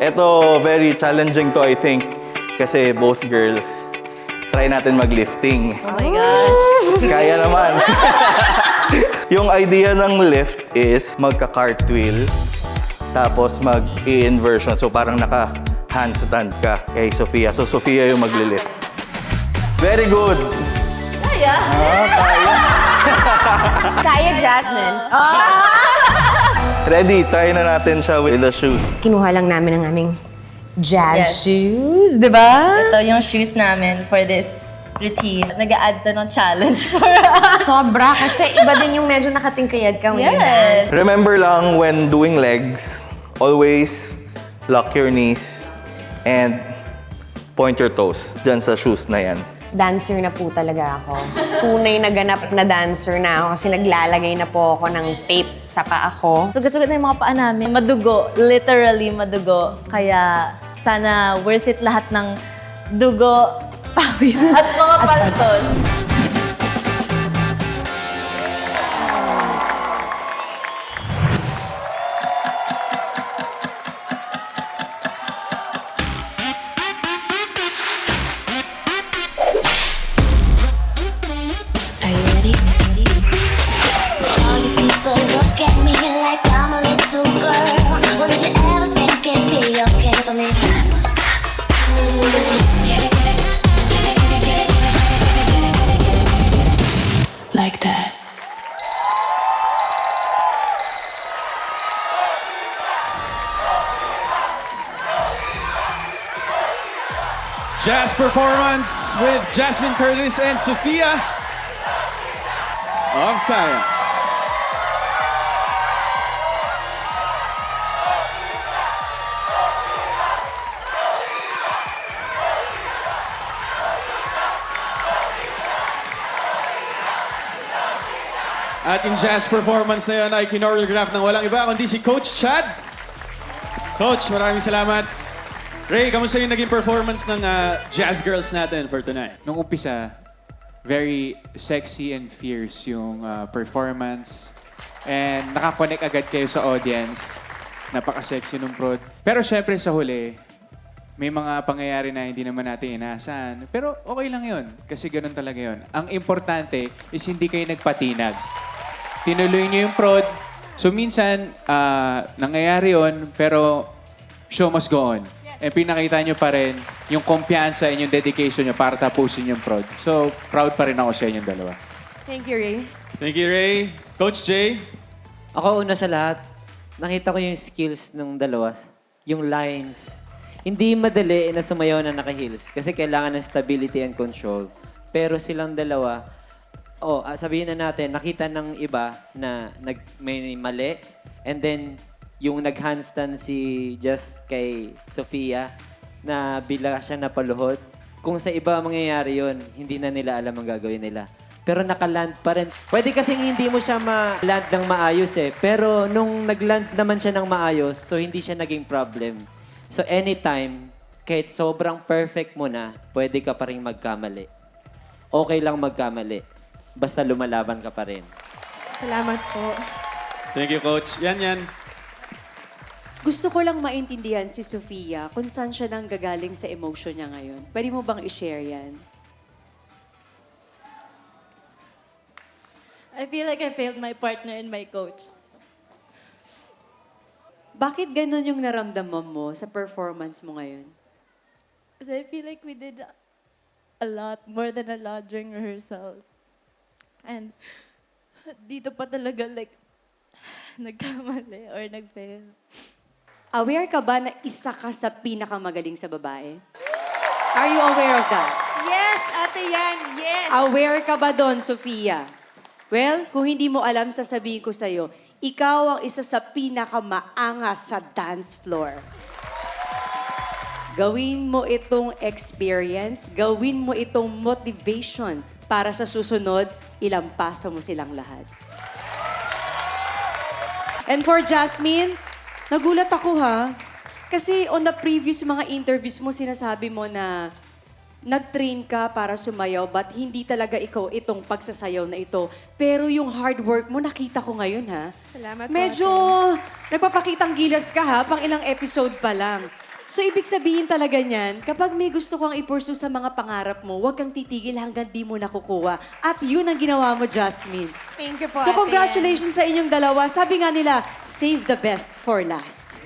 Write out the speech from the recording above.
Ito, very challenging to, I think. Kasi both girls. Try natin mag-lifting. Oh my gosh. Kaya naman. Yung idea ng lift is magka-cartwheel, tapos mag-i-inversion. So parang naka-handstand ka kay Sofia. So Sofia yung magli-lift. Very good. Kaya? Kaya, Jasmine. Ready, try na natin siya with the shoes. Kinuha lang namin ang aming jazz Yes. shoes, di ba? Ito yung shoes namin for this routine. Nag-a-add to ng challenge for us. Sobra, kasi iba din yung medyo nakatingkayad ka when you Yes. dance. Remember lang, when doing legs, always lock your knees and point your toes dyan sa shoes na yan. Dancer na po talaga ako. Tunay na ganap na dancer na ako kasi naglalagay na po ako ng tape sa paa ko. Sugat-sugat na yung mga paa namin. Madugo. Literally madugo. Kaya sana worth it lahat ng dugo, pawis, at mga paltos. Are you ready? All you people look at me like I'm a little girl. Well, did you ever think it'd be okay for me? Like that. Jazz performance with Jasmine Curtis and Sophia of Kaya. At yung jazz performance na yun ay kinoreograph ng walang iba kundi si Coach Chad. Coach, maraming salamat. Ray, kamusta yung naging performance ng Jazz Girls natin for tonight? Nung umpisa, very sexy and fierce yung performance. And nakakonect agad kayo sa audience. Napaka-sexy nung prod. Pero syempre sa huli, may mga pangyayari na hindi naman natin inaasahan. Pero okay lang yun. Kasi ganun talaga yun. Ang importante is hindi kayo nagpatinag. Tinuloy niyo yung prod. So minsan, nangyayari yun, pero show must go on. And pinakita nyo pa rin yung kumpiyansa and yung dedication nyo para tapusin yung prod. So, proud pa rin ako sa inyong dalawa. Thank you, Ray. Thank you, Ray. Coach Jay? Ako una sa lahat, nakita ko yung skills ng dalawa, yung lines. Hindi madali na sumayaw na naka-heels kasi kailangan ng stability and control. Pero silang dalawa, sabihin na natin, nakita ng iba na may mali and then yung nag-handstand si Just kay Sofia na bila siya napaluhod. Kung sa iba mangyayari yon, hindi na nila alam ang gagawin nila. Pero nakaland pa rin. Pwede kasing hindi mo siya ma-land ng maayos eh. Pero nung nag-land naman siya ng maayos, so hindi siya naging problem. So anytime, kahit sobrang perfect mo na, pwede ka pa rin magkamali. Okay lang magkamali. Basta lumalaban ka pa rin. Salamat po. Thank you, Coach. Yan. Gusto ko lang maintindihan si Sofia kung saan siya nang gagaling sa emotion niya ngayon. Pwede mo bang i-share yan? I feel like I failed my partner and my coach. Bakit ganun yung naramdaman mo sa performance mo ngayon? Kasi I feel like we did a lot, more than a lot during rehearsals. And dito pa talaga nagkamali or nag-fail. Aware ka ba na isa ka sa pinakamagaling sa babae? Are you aware of that? Yes, ate yan. Yes. Aware ka ba doon, Sofia? Well, kung hindi mo alam, sasabihin ko sa'yo, ikaw ang isa sa pinakamaangas sa dance floor. Gawin mo itong experience, gawin mo itong motivation para sa susunod, ilampasan mo silang lahat. And for Jasmine, nagulat ako ha. Kasi on the previous mga interviews mo, sinasabi mo na nag-train ka para sumayaw but hindi talaga ikaw itong pagsasayaw na ito. Pero yung hard work mo, nakita ko ngayon ha. Salamat po, Medyo nagpapakitang gilas ka ha, pang ilang episode pa lang. So, ibig sabihin talaga niyan, kapag may gusto kang i-pursue sa mga pangarap mo, huwag kang titigil hanggang di mo nakukuha. At yun ang ginawa mo, Jasmine. Thank you po, So, Ate. congratulations sa inyong dalawa. Sabi nga nila, save the best for last.